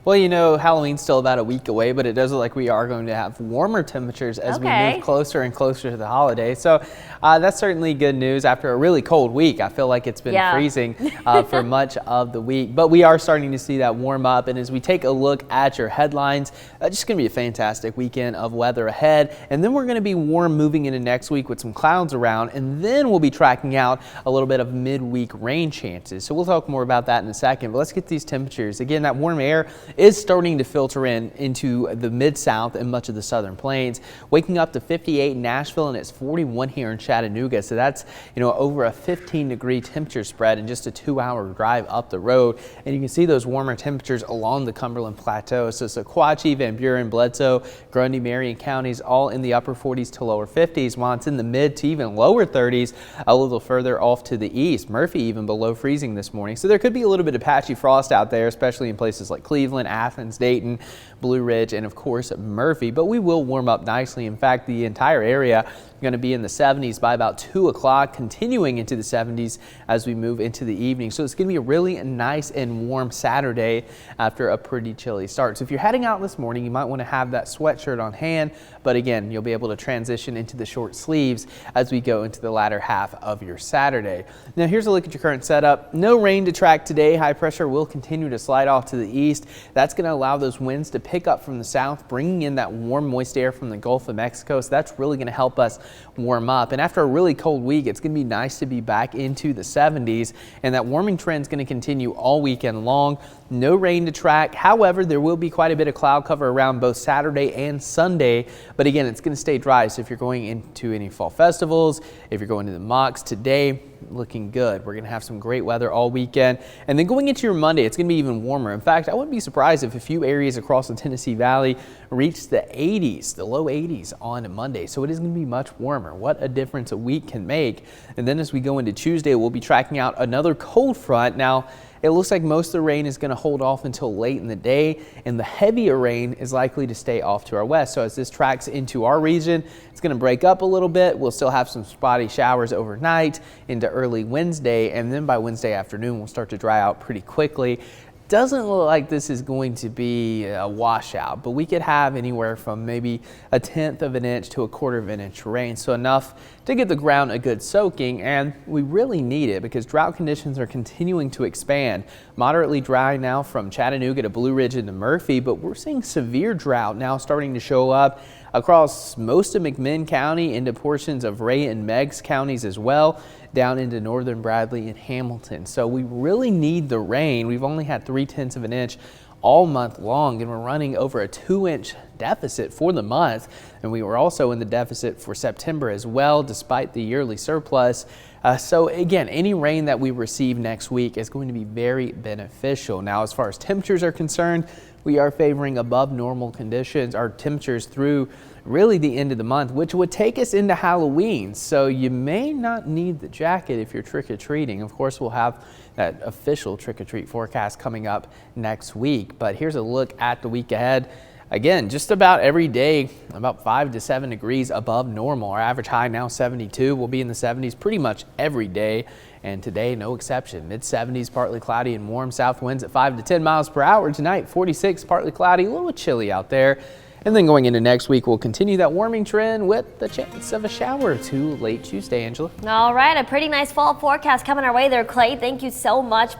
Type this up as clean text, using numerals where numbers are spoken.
Well, you know, Halloween's still about a week away, but it does look like we are going to have warmer temperatures as we move closer and closer to the holiday. So that's certainly good news after a really cold week. I feel like it's been freezing for much of the week, but we are starting to see that warm up. And as we take a look at your headlines, just going to be a fantastic weekend of weather ahead. And then we're going to be warm moving into next week with some clouds around. And then we'll be tracking out a little bit of midweek rain chances. So we'll talk more about that in a second, but let's get these temperatures. Again, that warm air is starting to filter into the mid-south and much of the southern plains, waking up to 58 in Nashville, and it's 41 here in Chattanooga. So that's, you know, over a 15-degree temperature spread in just a 2-hour drive up the road. And you can see those warmer temperatures along the Cumberland Plateau. So Sequatchie, Van Buren, Bledsoe, Grundy, Marion counties all in the upper 40s to lower 50s, while it's in the mid to even lower 30s a little further off to the east. Murphy even below freezing this morning. So there could be a little bit of patchy frost out there, especially in places like Cleveland, Athens, Dayton, Blue Ridge, and of course Murphy, but we will warm up nicely. In fact, the entire area going to be in the 70s by about 2 o'clock, continuing into the 70s as we move into the evening. So it's going to be a really nice and warm Saturday after a pretty chilly start. So if you're heading out this morning, you might want to have that sweatshirt on hand, but again, you'll be able to transition into the short sleeves as we go into the latter half of your Saturday. Now here's a look at your current setup. No rain to track today. High pressure will continue to slide off to the east. That's going to allow those winds to pick up from the south, bringing in that warm, moist air from the Gulf of Mexico. So that's really going to help us warm up. And after a really cold week, it's going to be nice to be back into the 70s, and that warming trend is going to continue all weekend long. No rain to track. However, there will be quite a bit of cloud cover around both Saturday and Sunday. But again, it's going to stay dry. So if you're going into any fall festivals, if you're going to the mocks today, looking good. We're going to have some great weather all weekend. And then going into your Monday, it's going to be even warmer. In fact, I wouldn't be surprised if a few areas across the Tennessee Valley reach the 80s, the low 80s on Monday. So it is going to be much warmer. What a difference a week can make. And then as we go into Tuesday, we'll be tracking out another cold front. Now, it looks like most of the rain is going to hold off until late in the day, and the heavier rain is likely to stay off to our west. So as this tracks into our region, it's going to break up a little bit. We'll still have some spotty showers overnight into early Wednesday, and then by Wednesday afternoon, we'll start to dry out pretty quickly. Doesn't look like this is going to be a washout, but we could have anywhere from maybe 1/10 of an inch to 1/4 of an inch rain. So enough to give the ground a good soaking, and we really need it because drought conditions are continuing to expand. Moderately dry now from Chattanooga to Blue Ridge into Murphy, but we're seeing severe drought now starting to show up across most of McMinn County, into portions of Ray and Meigs counties as well, down into northern Bradley and Hamilton. So we really need the rain. We've only had 3/10 of an inch all month long, and we're running over a 2-inch deficit for the month. And we were also in the deficit for September as well, despite the yearly surplus. So again, any rain that we receive next week is going to be very beneficial. Now, as far as temperatures are concerned, we are favoring above normal conditions, our temperatures through really the end of the month, which would take us into Halloween. So you may not need the jacket if you're trick-or-treating. Of course, we'll have that official trick-or-treat forecast coming up next week. But here's a look at the week ahead. Again, just about every day, about 5 to 7 degrees above normal. Our average high now 72. We'll be in the 70s pretty much every day. And today, no exception. Mid-70s, partly cloudy and warm. South winds at 5 to 10 miles per hour. Tonight, 46, partly cloudy, a little chilly out there. And then going into next week, we'll continue that warming trend with the chance of a shower or two late Tuesday, Angela. All right, a pretty nice fall forecast coming our way there, Clay. Thank you so much.